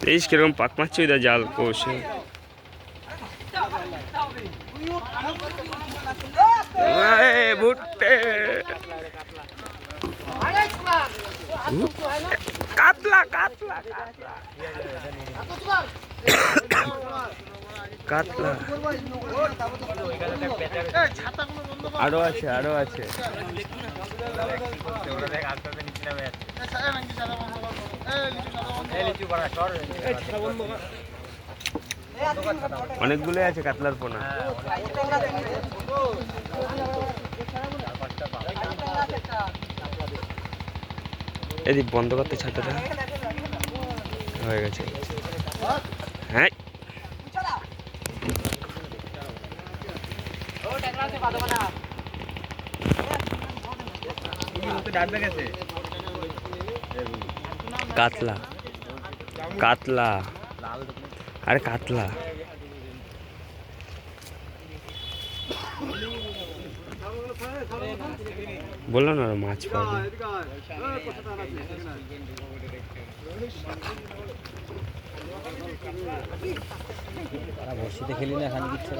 দেখিস কিরকম পাক মারছে ওই জাল কষে। ভুট্টে কাতলা কাতলা কাতলা আরো আছে আরো আছে। অনেকগুলো আছে কাতলার পোনা। এদিক বন্ধ করতে ছাতাটা হয়ে গেছে। হ্যাঁ কাতলা কাতলা আরে কাতলা বললো না মাছ পাবে। বর্ষিতে খেলি না, খালি দিচ্ছে।